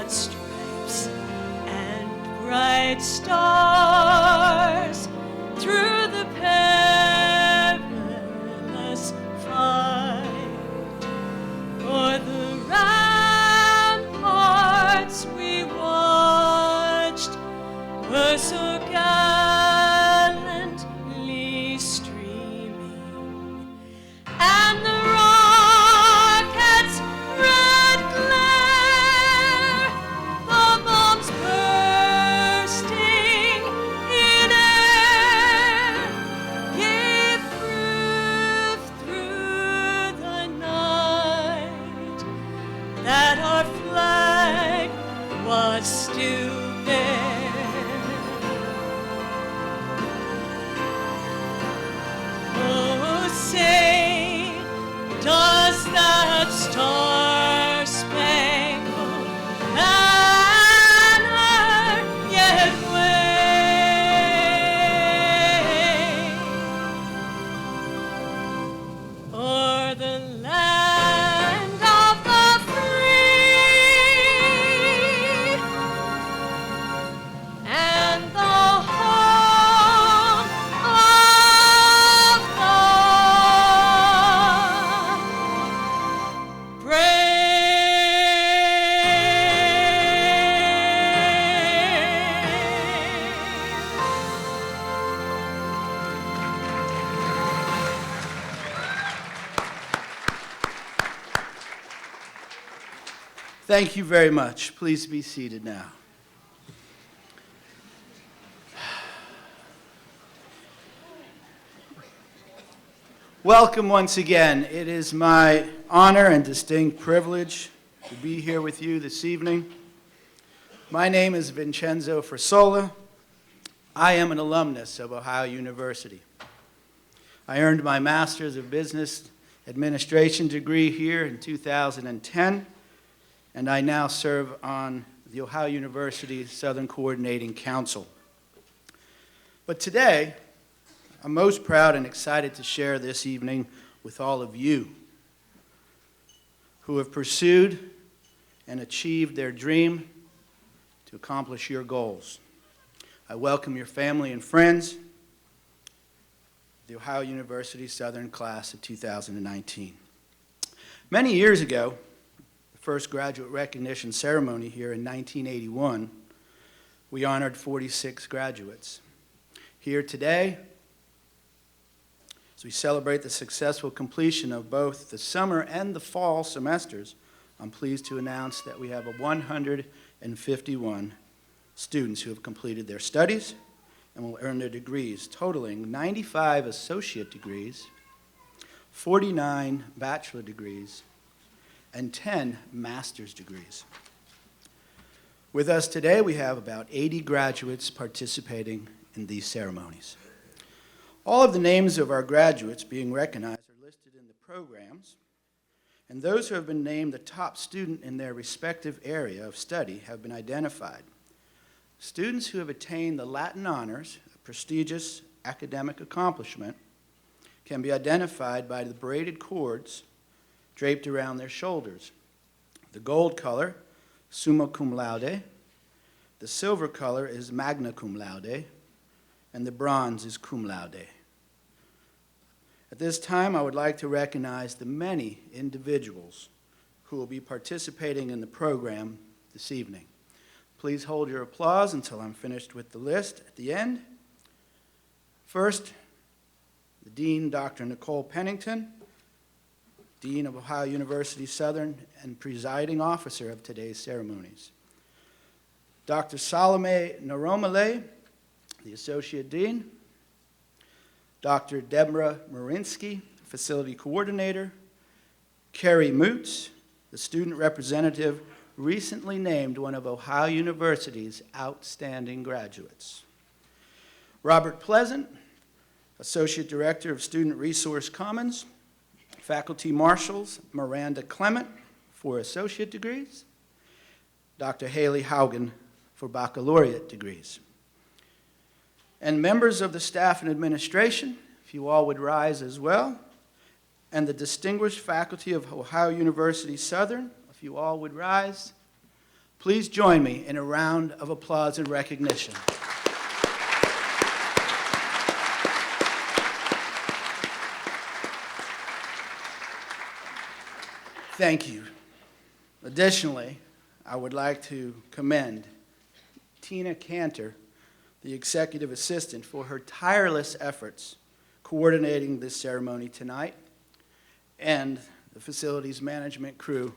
broad stripes and bright stars through the perilous fight. O'er the ramparts we watched were so gallantly streaming, and the rockets' red glare, the bombs bursting in air, gave proof through the night that our flag was still there. Oh, say, does that star-spangled banner yet wave o'er the land of the free and the home of the Thank you very much. Please be seated now. Welcome once again. It is my honor and distinct privilege to be here with you this evening. My name is Vincenzo Frasola. I am an alumnus of Ohio University. I earned my Master's of Business Administration degree here in 2010, and I now serve on the Ohio University Southern Coordinating Council. But today, I'm most proud and excited to share this evening with all of you who have pursued and achieved their dream to accomplish your goals. I welcome your family and friends, the Ohio University Southern Class of 2019. Many years ago, the first graduate recognition ceremony here in 1981, we honored 46 graduates. Here today, as we celebrate the successful completion of both the summer and the fall semesters, I'm pleased to announce that we have 151 students who have completed their studies and will earn their degrees, totaling 95 associate degrees, 49 bachelor degrees, and 10 master's degrees. With us today, we have about 80 graduates participating in these ceremonies. All of the names of our graduates being recognized are listed in the programs, and those who have been named the top student in their respective area of study have been identified. Students who have attained the Latin honors, a prestigious academic accomplishment, can be identified by the braided cords draped around their shoulders. The gold color, summa cum laude, the silver color is magna cum laude, and the bronze is cum laude. At this time, I would like to recognize the many individuals who will be participating in the program this evening. Please hold your applause until I'm finished with the list at the end. First, the Dean, Dr. Nicole Pennington, Dean of Ohio University Southern and presiding officer of today's ceremonies. Dr. Salome Naromale, the Associate Dean. Dr. Deborah Marinsky, Facility Coordinator. Carrie Moots, the student representative recently named one of Ohio University's outstanding graduates. Robert Pleasant, Associate Director of Student Resource Commons. Faculty Marshals Miranda Clement for associate degrees. Dr. Haley Haugen for baccalaureate degrees. And members of the staff and administration, if you all would rise as well, and the distinguished faculty of Ohio University Southern, if you all would rise. Please join me in a round of applause and recognition. Thank you. Additionally, I would like to commend Tina Cantor, the executive assistant, for her tireless efforts coordinating this ceremony tonight, and the facilities management crew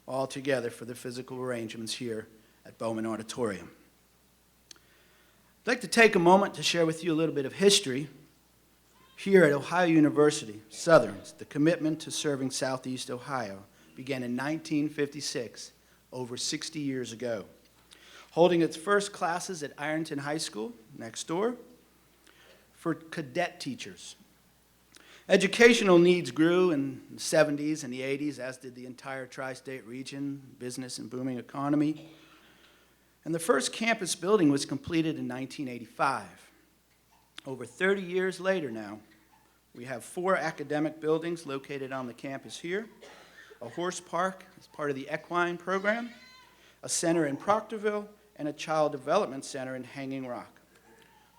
all together for the physical arrangements here at Bowman Auditorium. I'd like to take a moment to share with you a little bit of history. Here at Ohio University, Southern's, the commitment to serving Southeast Ohio began in 1956, over 60 years ago, holding its first classes at Ironton High School, next door, for cadet teachers. Educational needs grew in the 70s and the 80s, as did the entire tri-state region, business and booming economy. And the first campus building was completed in 1985. Over 30 years later now, we have 4 academic buildings located on the campus here, a horse park as part of the equine program, a center in Proctorville, and a child development center in Hanging Rock.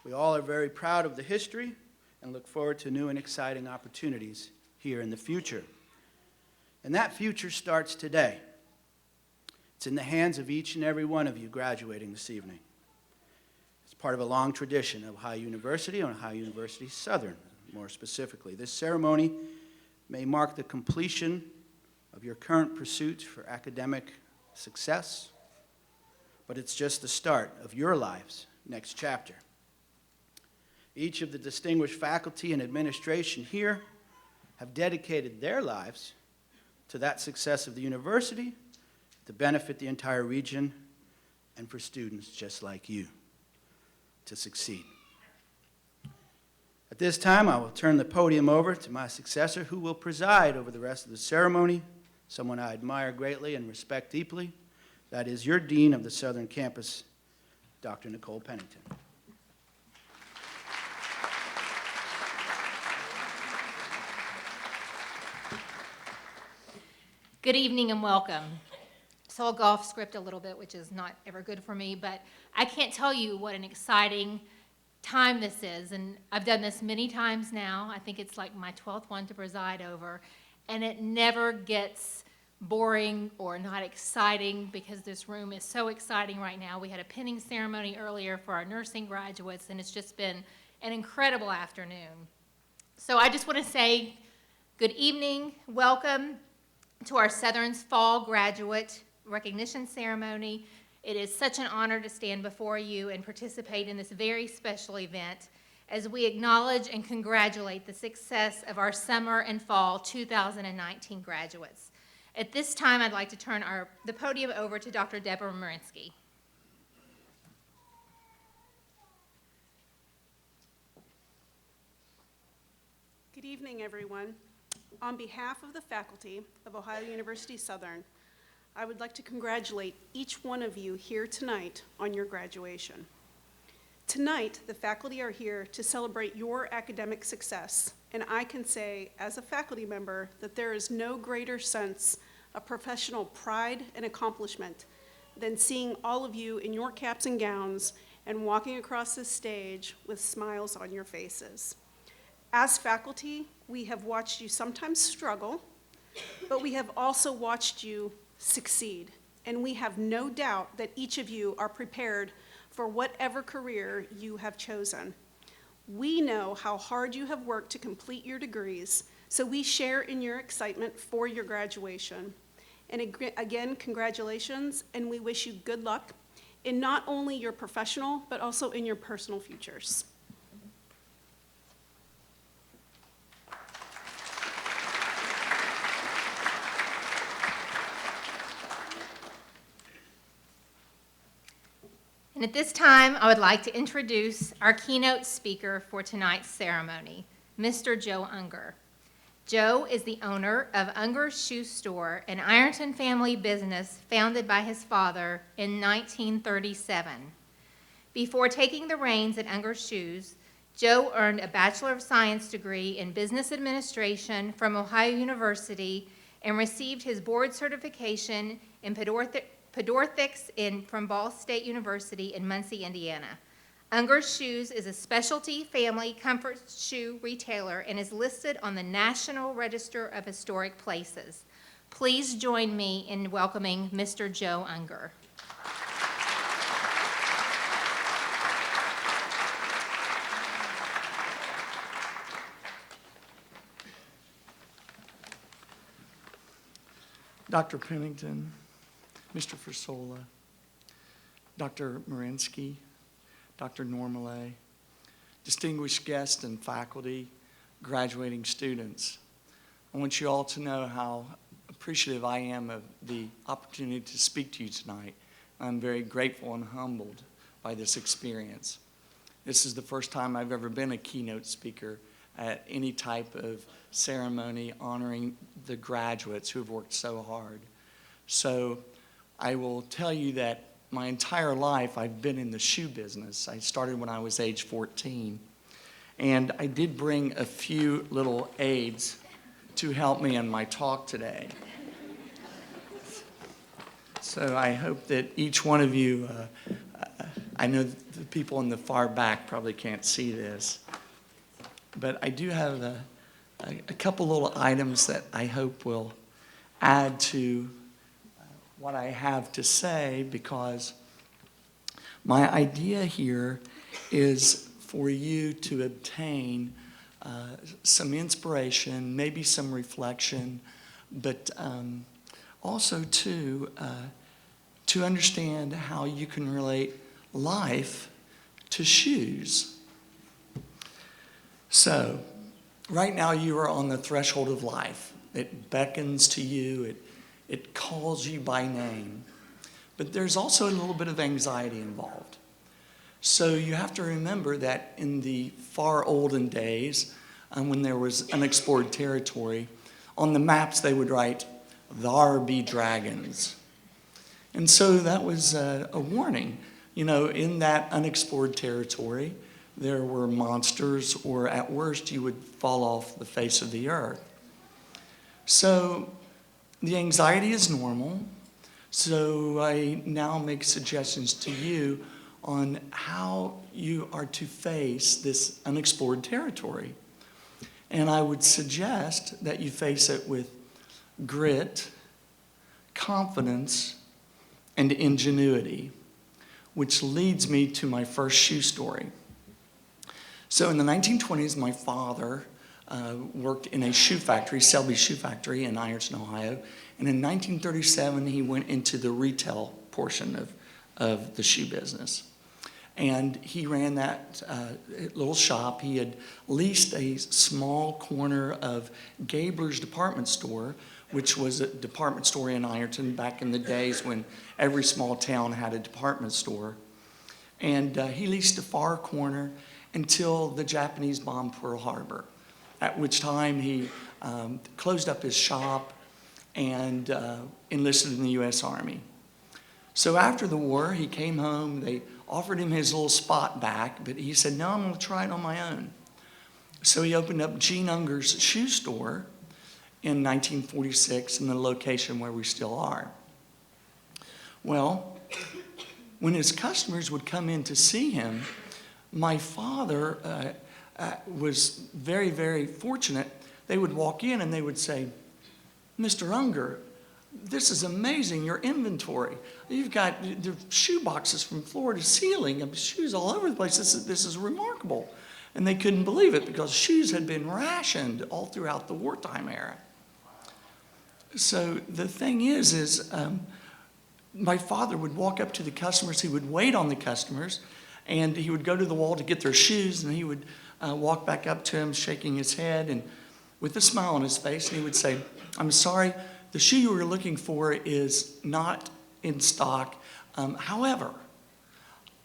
We all are very proud of the history and look forward to new and exciting opportunities here in the future. And that future starts today. It's in the hands of each and every one of you graduating this evening. It's part of a long tradition of Ohio University and Ohio University Southern, more specifically. This ceremony may mark the completion of your current pursuits for academic success, but it's just the start of your life's next chapter. Each of the distinguished faculty and administration here have dedicated their lives to that success of the university to benefit the entire region and for students just like you to succeed. At this time, I will turn the podium over to my successor, who will preside over the rest of the ceremony, someone I admire greatly and respect deeply. That is your Dean of the Southern Campus, Dr. Nicole Pennington. Good evening and welcome. So I'll go off script a little bit, which is not ever good for me, but I can't tell you what an exciting time this is. And I've done this many times now. I think it's like my 12th one to preside over. And it never gets boring or not exciting because this room is so exciting right now. We had a pinning ceremony earlier for our nursing graduates, and it's just been an incredible afternoon. So I just want to say good evening, welcome to our Southern's Fall Graduate Recognition Ceremony. It is such an honor to stand before you and participate in this very special event as we acknowledge and congratulate the success of our summer and fall 2019 graduates. At this time, I'd like to turn the podium over to Dr. Deborah Marinsky. Good evening, everyone. On behalf of the faculty of Ohio University Southern, I would like to congratulate each one of you here tonight on your graduation. Tonight, the faculty are here to celebrate your academic success, and I can say, as a faculty member, that there is no greater sense of professional pride and accomplishment than seeing all of you in your caps and gowns and walking across this stage with smiles on your faces. As faculty, we have watched you sometimes struggle, but we have also watched you succeed. And we have no doubt that each of you are prepared for whatever career you have chosen. We know how hard you have worked to complete your degrees, so we share in your excitement for your graduation. And again, congratulations, and we wish you good luck in not only your professional, but also in your personal futures. And at this time, I would like to introduce our keynote speaker for tonight's ceremony, Mr. Joe Unger. Joe is the owner of Unger's Shoe Store, an Ironton family business founded by his father in 1937. Before taking the reins at Unger's Shoes, Joe earned a Bachelor of Science degree in Business Administration from Ohio University and received his board certification in Podorthix from Ball State University in Muncie, Indiana. Unger's Shoes is a specialty family comfort shoe retailer and is listed on the National Register of Historic Places. Please join me in welcoming Mr. Joe Unger. Dr. Pennington, Mr. Fasola, Dr. Marinsky, Dr. Normale, distinguished guests and faculty, graduating students. I want you all to know how appreciative I am of the opportunity to speak to you tonight. I'm very grateful and humbled by this experience. This is the first time I've ever been a keynote speaker at any type of ceremony honoring the graduates who have worked so hard. So I will tell you that my entire life I've been in the shoe business. I started when I was age 14. And I did bring a few little aids to help me in my talk today. So I hope that each one of you, I know the people in the far back probably can't see this, but I do have a couple little items that I hope will add to what I have to say, because my idea here is for you to obtain some inspiration, maybe some reflection, but also to understand how you can relate life to shoes. So, right now you are on the threshold of life. It beckons to you, it calls you by name. But there's also a little bit of anxiety involved. So you have to remember that in the far olden days, when there was unexplored territory, on the maps they would write, "Thar be dragons." And so that was a warning. You know, in that unexplored territory, there were monsters, or at worst, you would fall off the face of the earth. So the anxiety is normal. So I now make suggestions to you on how you are to face this unexplored territory. And I would suggest that you face it with grit, confidence, and ingenuity, which leads me to my first shoe story. So in the 1920s, my father worked in a shoe factory, Selby Shoe Factory in Ironton, Ohio. And in 1937, he went into the retail portion of the shoe business. And he ran that little shop. He had leased a small corner of Gabler's department store, which was a department store in Ironton back in the days when every small town had a department store. And he leased a far corner until the Japanese bombed Pearl Harbor, at which time he closed up his shop and enlisted in the U.S. Army. So after the war, he came home. They offered him his little spot back, but he said, no, I'm going to try it on my own. So he opened up Gene Unger's shoe store in 1946 in the location where we still are. Well, when his customers would come in to see him, my father was very, very fortunate. They would walk in and they would say, Mr. Unger, this is amazing, your inventory. You've got the shoe boxes from floor to ceiling, and shoes all over the place. This is remarkable. And they couldn't believe it because shoes had been rationed all throughout the wartime era. So the thing is my father would walk up to the customers, he would wait on the customers, and he would go to the wall to get their shoes, and he would walk back up to them, shaking his head and with a smile on his face, and he would say, I'm sorry, the shoe you were looking for is not in stock. However,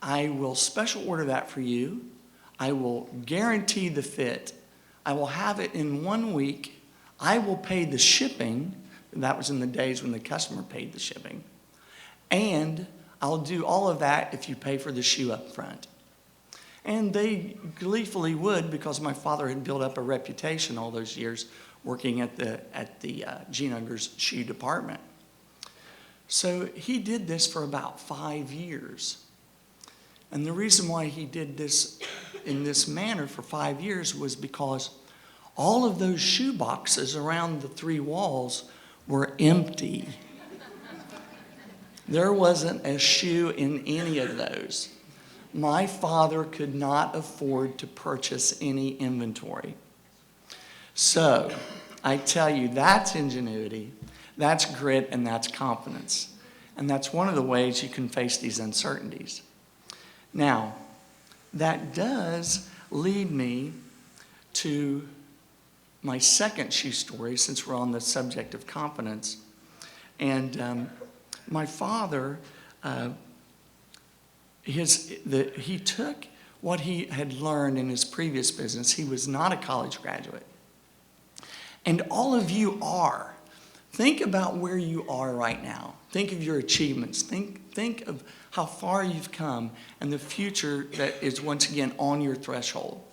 I will special order that for you. I will guarantee the fit. I will have it in 1 week. I will pay the shipping. That was in the days when the customer paid the shipping. And I'll do all of that if you pay for the shoe up front. And they gleefully would, because my father had built up a reputation all those years working at the Gene Unger's shoe department. So he did this for about 5 years. And the reason why he did this in this manner for 5 years was because all of those shoe boxes around the 3 walls were empty. There wasn't a shoe in any of those. My father could not afford to purchase any inventory. So, I tell you, that's ingenuity, that's grit, and that's confidence. And that's one of the ways you can face these uncertainties. Now, that does lead me to my second shoe story, since we're on the subject of confidence. And my father, he took what he had learned in his previous business. He was not a college graduate. And all of you are. Think about where you are right now. Think of your achievements. Think of how far you've come and the future that is once again on your threshold.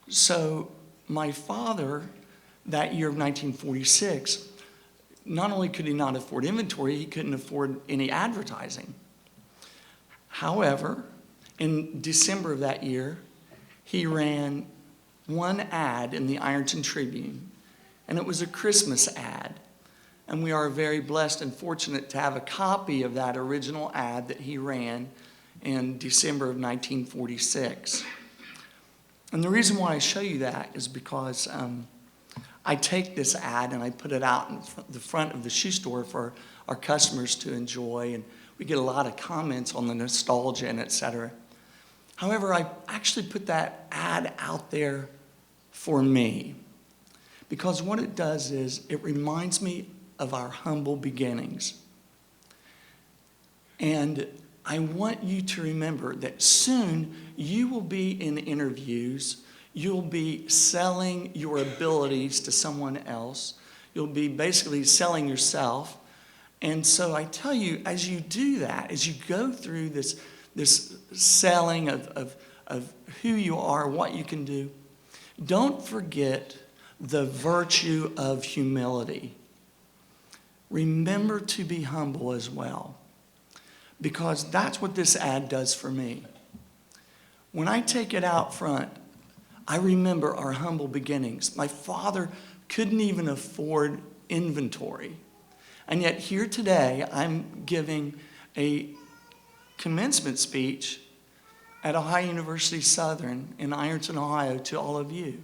So my father, that year of 1946, not only could he not afford inventory, he couldn't afford any advertising. However, in December of that year, he ran one ad in the Ironton Tribune, and it was a Christmas ad. And we are very blessed and fortunate to have a copy of that original ad that he ran in December of 1946. And the reason why I show you that is because I take this ad and I put it out in the front of the shoe store for our customers to enjoy, and we get a lot of comments on the nostalgia and et cetera. However, I actually put that ad out there for me, because what it does is it reminds me of our humble beginnings. And I want you to remember that soon you will be in interviews, you'll be selling your abilities to someone else, you'll be basically selling yourself. And so I tell you, as you do that, as you go through this selling of who you are, what you can do, don't forget the virtue of humility. Remember to be humble as well, because that's what this ad does for me. When I take it out front, I remember our humble beginnings. My father couldn't even afford inventory. And yet here today, I'm giving a commencement speech at Ohio University Southern in Ironton, Ohio, to all of you.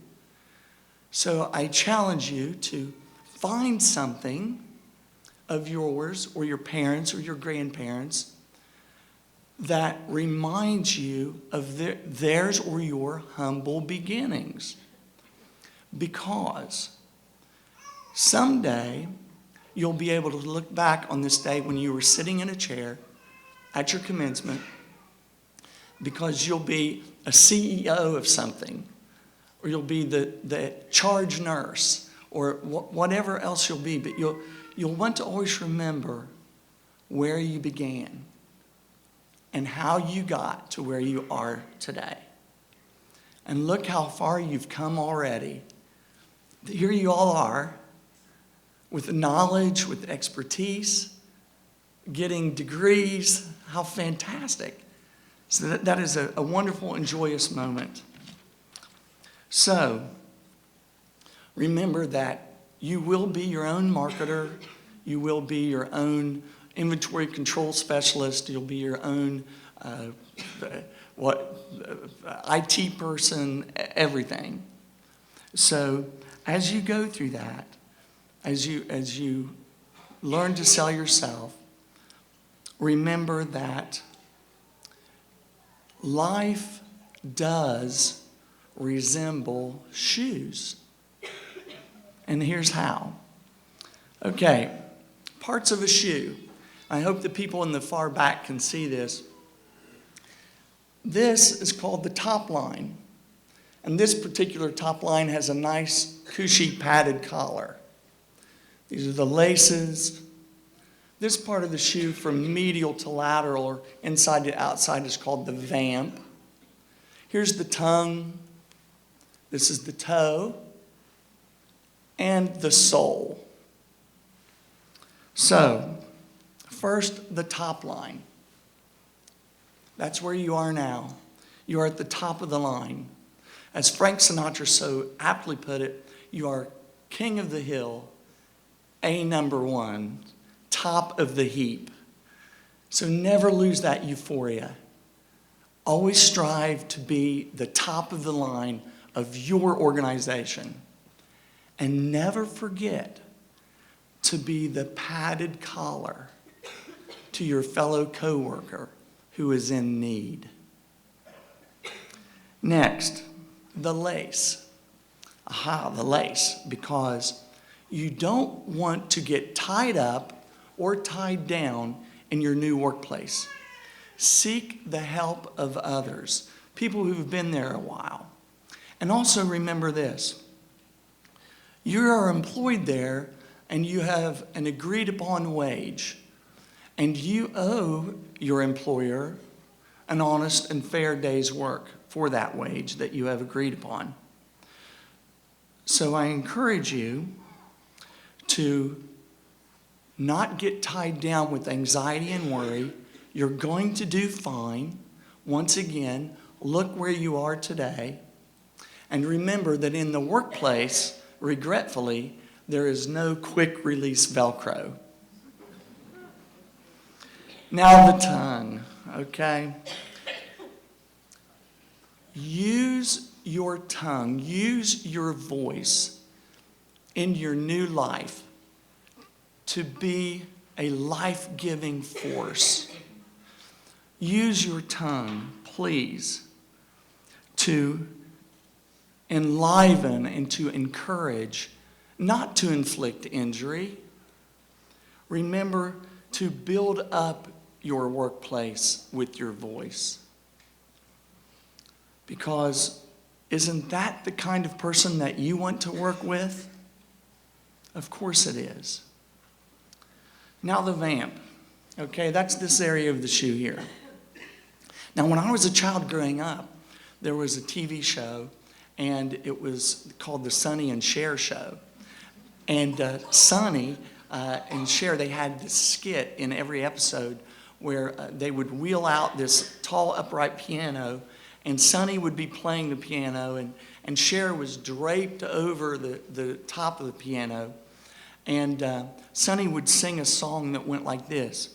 So I challenge you to find something of yours or your parents or your grandparents that reminds you of theirs or your humble beginnings. Because someday you'll be able to look back on this day when you were sitting in a chair at your commencement, because you'll be a CEO of something, or you'll be the charge nurse, or whatever else you'll be, but you'll want to always remember where you began and how you got to where you are today. And look how far you've come already. Here you all are, with knowledge, with expertise, getting degrees. How fantastic. So that is a wonderful and joyous moment. So, remember that you will be your own marketer, you will be your own inventory control specialist, you'll be your own IT person, everything. So, as you go through that, as you learn to sell yourself, remember that life does resemble shoes. And here's how. Okay, parts of a shoe. I hope the people in the far back can see this. This is called the top line. And this particular top line has a nice cushy padded collar. These are the laces. This part of the shoe from medial to lateral or inside to outside is called the vamp. Here's the tongue. This is the toe. And the sole. So, First, the top line. That's where you are now. You are at the top of the line. As Frank Sinatra so aptly put it, you are king of the hill, number one, top of the heap. So never lose that euphoria. Always strive to be the top of the line of your organization. And never forget to be the padded collar to your fellow coworker who is in need. Next, the lace. The lace, because you don't want to get tied up or tied down in your new workplace. Seek the help of others, people who've been there a while. And also remember this. You are employed there and you have an agreed upon wage, and you owe your employer an honest and fair day's work for that wage that you have agreed upon. So I encourage you to not get tied down with anxiety and worry. You're going to do fine. Once again, look where you are today. And remember that in the workplace, regretfully, there is no quick release Velcro. Now the tongue, okay? Use your tongue, use your voice in your new life to be a life-giving force. Use your tongue, please, to enliven and to encourage, not to inflict injury. Remember to build up your workplace with your voice. Because isn't that the kind of person that you want to work with? Of course it is. Now the vamp. Okay, that's this area of the shoe here. Now when I was a child growing up, there was a TV show, and it was called the Sonny and Cher Show. And Sonny and Cher, they had this skit in every episode where they would wheel out this tall upright piano, and Sonny would be playing the piano, and Cher was draped over the top of the piano. And Sonny would sing a song that went like this.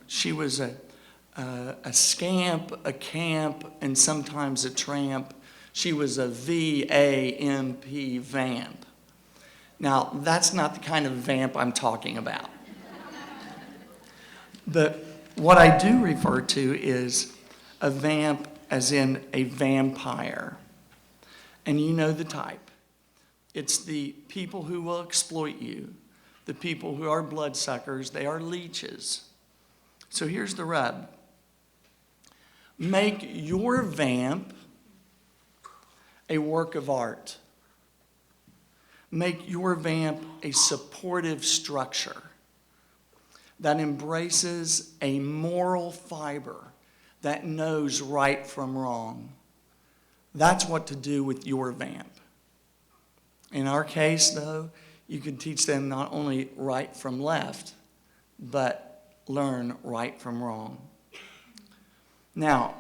She was a scamp, a camp, and sometimes a tramp. She was a V-A-M-P vamp. Now, that's not the kind of vamp I'm talking about. But what I do refer to is a vamp as in a vampire. And you know the type. It's the people who will exploit you, the people who are bloodsuckers, they are leeches. So here's the rub. Make your vamp a work of art. Make your vamp a supportive structure that embraces a moral fiber that knows right from wrong. That's what to do with your vamp. In our case, though, you can teach them not only right from left, but learn right from wrong. Now,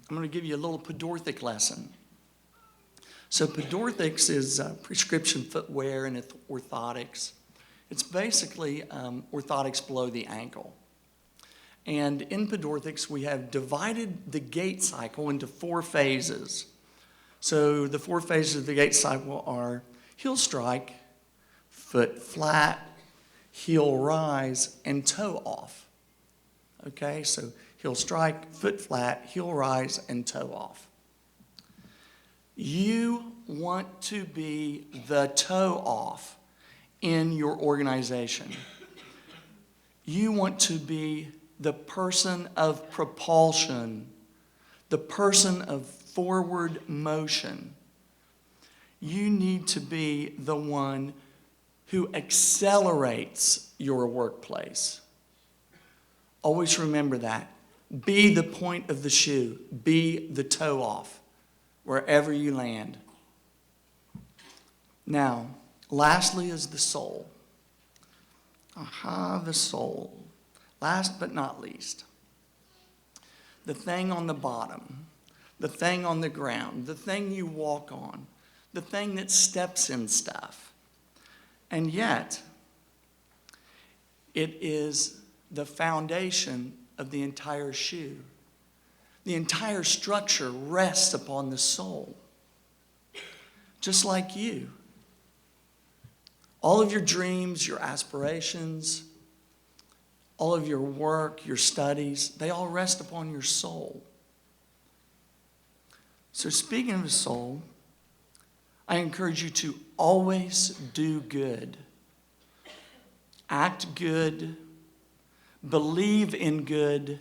I'm going to give you a little Podorthic lesson. So Podorthics is prescription footwear and orthotics. It's basically orthotics below the ankle. And in Podorthics, we have divided the gait cycle into 4 phases. So the 4 phases of the gait cycle are heel strike, foot flat, heel rise, and toe off. Okay, so heel strike, foot flat, heel rise, and toe off. You want to be the toe off in your organization. You want to be the person of propulsion, the person of forward motion. You need to be the one who accelerates your workplace. Always remember that. Be the point of the shoe. Be the toe off wherever you land. Now, lastly is the soul. The soul. Last but not least, the thing on the bottom, the thing on the ground, the thing you walk on, the thing that steps in stuff. And yet, it is the foundation of the entire shoe. The entire structure rests upon the sole, just like you. All of your dreams, your aspirations, all of your work, your studies, they all rest upon your soul. So speaking of the soul, I encourage you to always do good. Act good. Believe in good.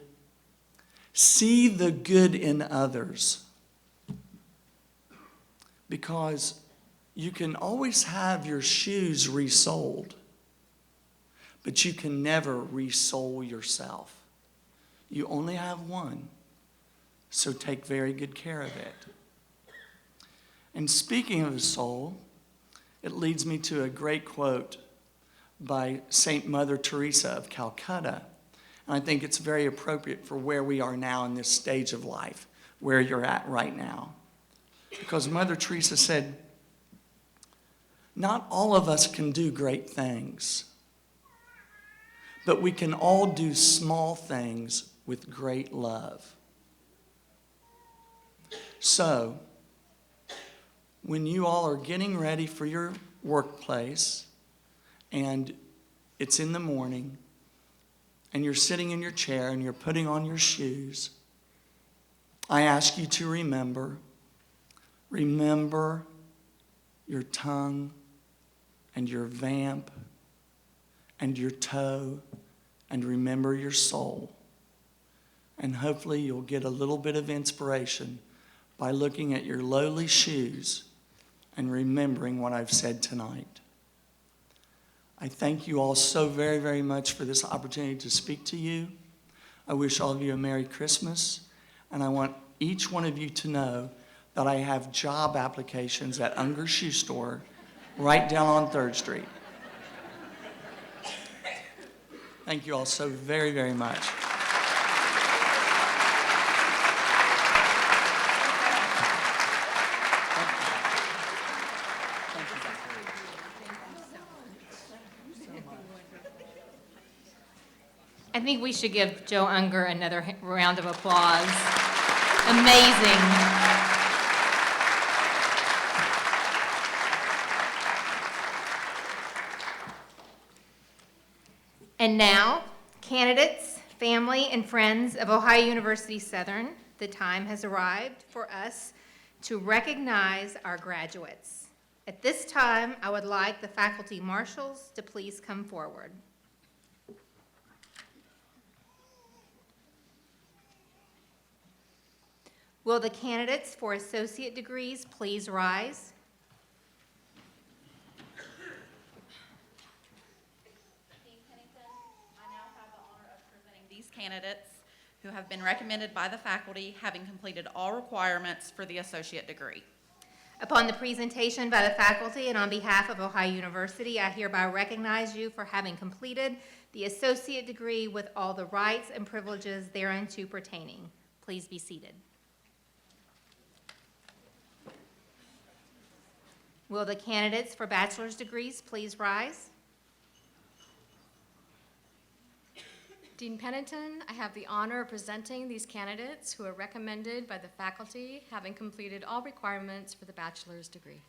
See the good in others. Because you can always have your shoes resoled, but you can never resole yourself. You only have one, so take very good care of it. And speaking of the soul, it leads me to a great quote by Saint Mother Teresa of Calcutta. And I think it's very appropriate for where we are now in this stage of life, where you're at right now. Because Mother Teresa said, not all of us can do great things, but we can all do small things with great love. So, when you all are getting ready for your workplace, and it's in the morning, and you're sitting in your chair and you're putting on your shoes, I ask you to remember your tongue and your vamp and your toe, and remember your soul. And hopefully you'll get a little bit of inspiration by looking at your lowly shoes and remembering what I've said tonight. I thank you all so very, very much for this opportunity to speak to you. I wish all of you a Merry Christmas, and I want each one of you to know that I have job applications at Unger Shoe Store right down on 3rd Street. Thank you all so very, very much. I think we should give Joe Unger another round of applause. Amazing. And now, candidates, family, and friends of Ohio University Southern, the time has arrived for us to recognize our graduates. At this time, I would like the faculty marshals to please come forward. Will the candidates for associate degrees please rise? Dean Pennington, I now have the honor of presenting these candidates who have been recommended by the faculty, having completed all requirements for the associate degree. Upon the presentation by the faculty and on behalf of Ohio University, I hereby recognize you for having completed the associate degree with all the rights and privileges thereunto pertaining. Please be seated. Will the candidates for bachelor's degrees please rise? Dean Pennington, I have the honor of presenting these candidates who are recommended by the faculty, having completed all requirements for the bachelor's degree.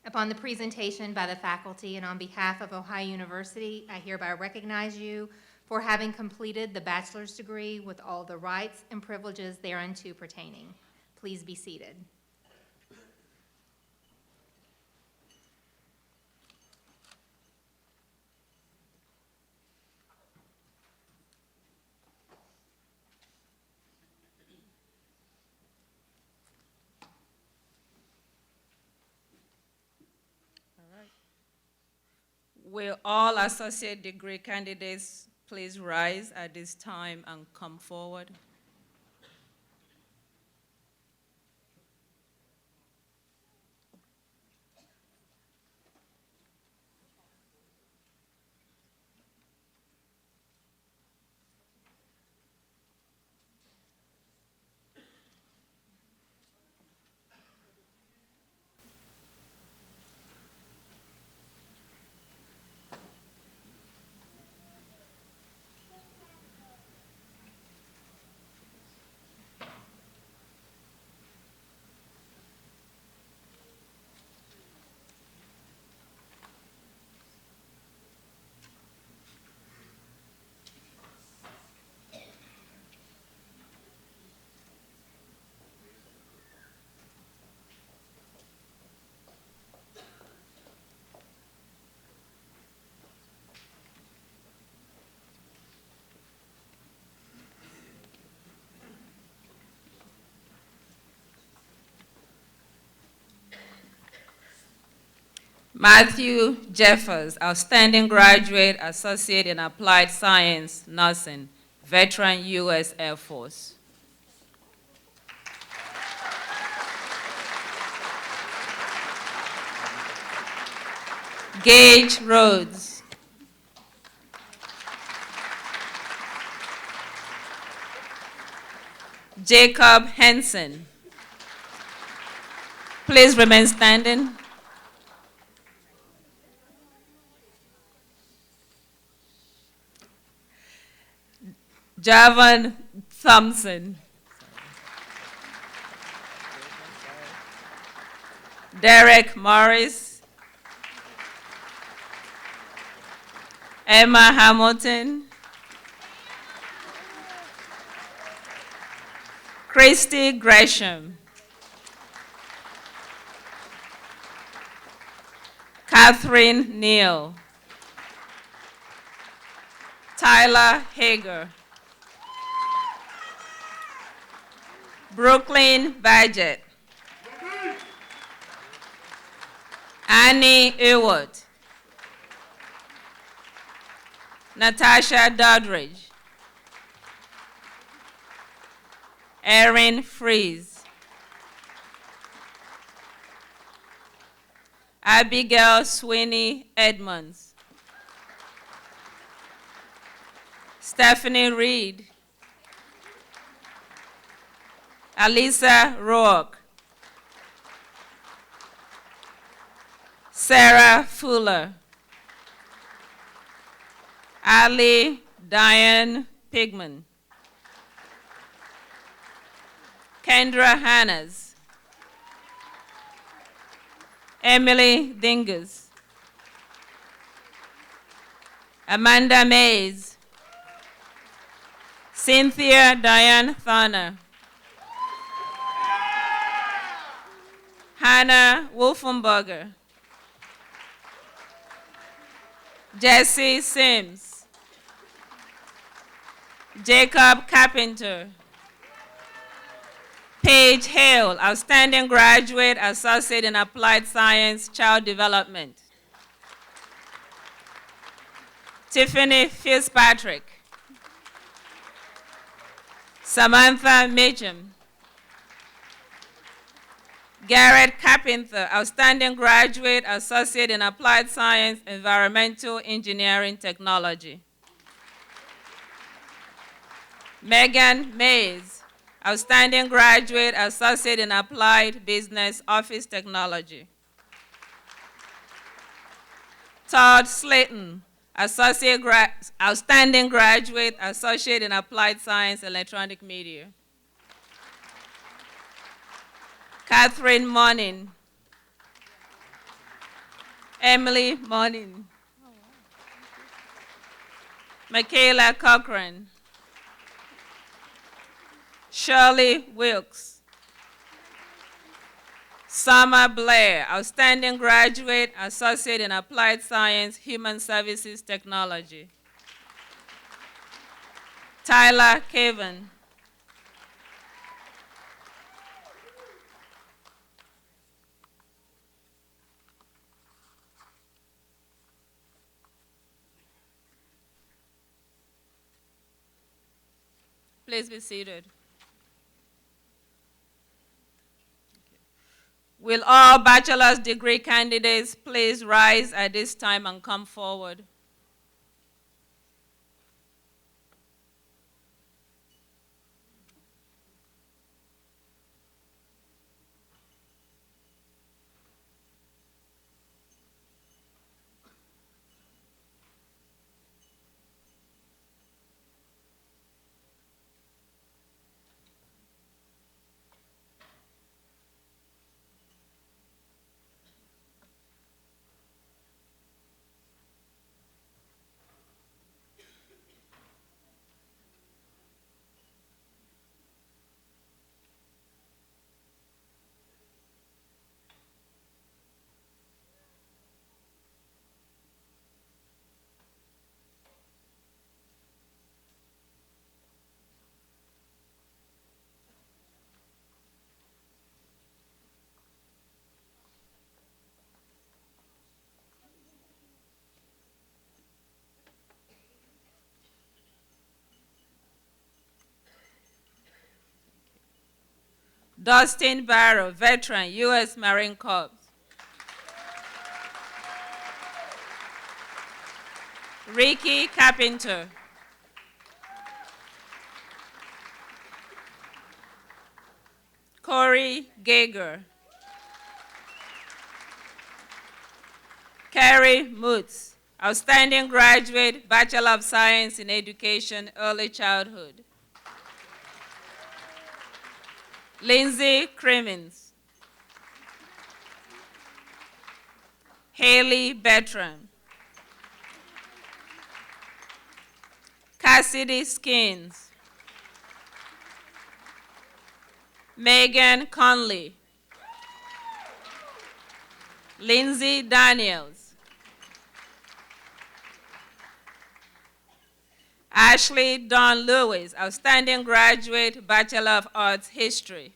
Upon the presentation by the faculty and on behalf of Ohio University, I hereby recognize you for having completed the bachelor's degree with all the rights and privileges thereunto pertaining. Please be seated. Will all associate degree candidates please rise at this time and come forward? Matthew Jeffers, outstanding graduate, associate in applied science, nursing, veteran U.S. Air Force. Gage Rhodes. Jacob Henson. Please remain standing. Javon Thompson. Derek Morris. Emma Hamilton. Christy Gresham. Catherine Neal. Tyler Hager. Brooklyn Badgett. Annie Ewart. Natasha Doddridge. Erin Fries. Abigail Sweeney Edmonds. Stephanie Reed. Alisa Rourke. Sarah Fuller. Ali Diane Pigman. Kendra Hannes. Emily Dingus. Amanda Mays. Cynthia Diane Tharner. Hannah Wolfenberger. Jesse Sims. Jacob Carpenter. Paige Hale, outstanding graduate, associate in applied science, child development. Tiffany Fitzpatrick. Samantha Mitchum. Garrett Carpenter, outstanding graduate, associate in applied science, environmental engineering technology. Megan Mays, outstanding graduate, associate in applied business office technology. Todd Slayton, outstanding graduate, associate in applied science, electronic media. Catherine Morning. Emily Morning. Michaela Cochran. Shirley Wilkes. Summer Blair, outstanding graduate, associate in applied science, human services technology. Tyler Cavan. Please be seated. Will all bachelor's degree candidates please rise at this time and come forward? Dustin Barrow, veteran, U.S. Marine Corps. Ricky Carpenter. Corey Gager. Carrie Moots, outstanding graduate, Bachelor of Science in Education, Early Childhood. Lindsay Crimmins. Haley Bertram. Cassidy Skins. Megan Conley. Lindsay Daniels. Ashley Dawn Lewis, outstanding graduate, Bachelor of Arts, History.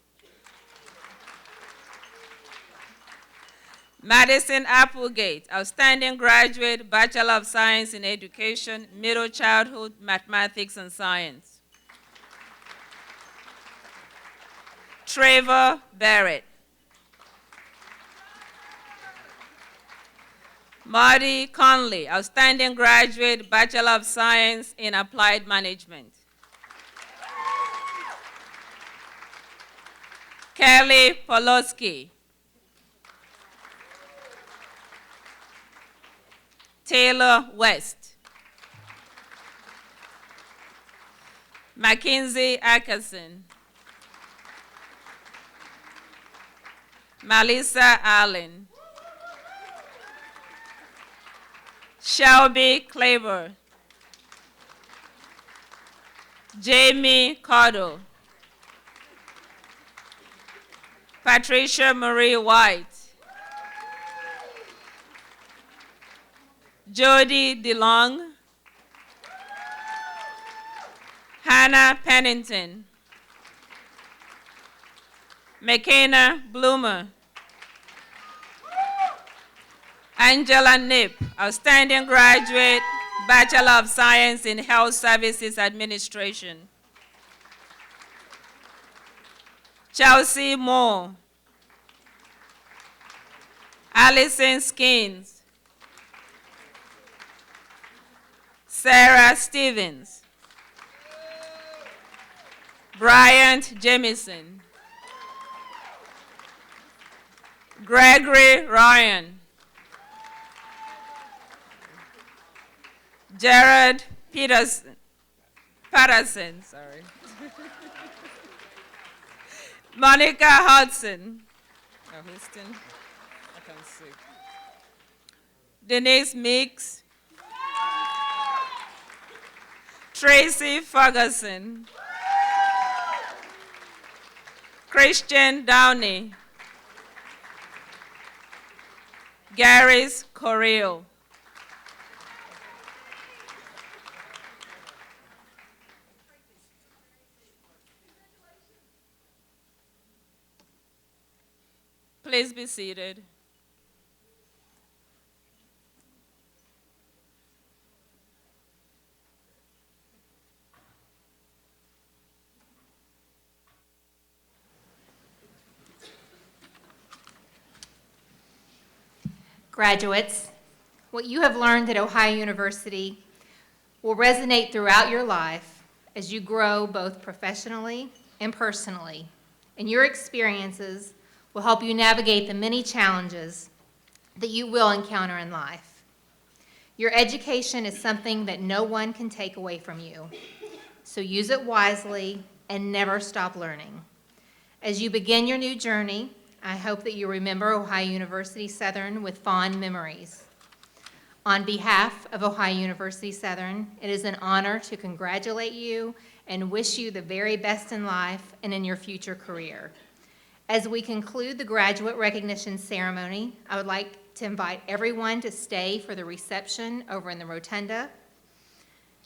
Madison Applegate, outstanding graduate, Bachelor of Science in Education, Middle Childhood, Mathematics and Science. Trevor Barrett. Marty Conley, outstanding graduate, Bachelor of Science in Applied Management. Kelly Poloski. Taylor West. Mackenzie Ackerson. Melissa Allen. Shelby Claver. Jamie Cotto. Patricia Marie White. Jody DeLong. Hannah Pennington. McKenna Bloomer. Angela Nip, outstanding graduate, Bachelor of Science in Health Services Administration. Chelsea Moore. Allison Skins. Sarah Stevens. Bryant Jamison. Gregory Ryan. Jared Patterson, sorry. Monica Hudson. Oh, Houston. I can't see. Denise Meeks. Tracy Ferguson. Christian Downey. Gary's Correo. Please be seated. Graduates, what you have learned at Ohio University will resonate throughout your life as you grow both professionally and personally, and your experiences will help you navigate the many challenges that you will encounter in life. Your education is something that no one can take away from you, so use it wisely and never stop learning. As you begin your new journey, I hope that you remember Ohio University Southern with fond memories. On behalf of Ohio University Southern, it is an honor to congratulate you and wish you the very best in life and in your future career. As we conclude the graduate recognition ceremony, I would like to invite everyone to stay for the reception over in the rotunda.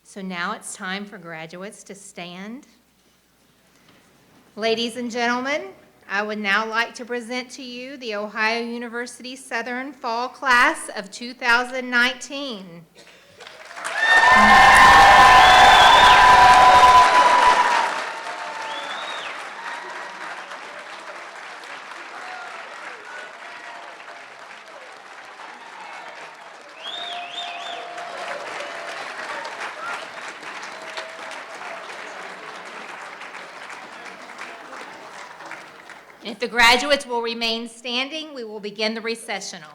So now it's time for graduates to stand. Ladies and gentlemen, I would now like to present to you the Ohio University Southern Fall Class of 2019. And if the graduates will remain standing, we will begin the recessional.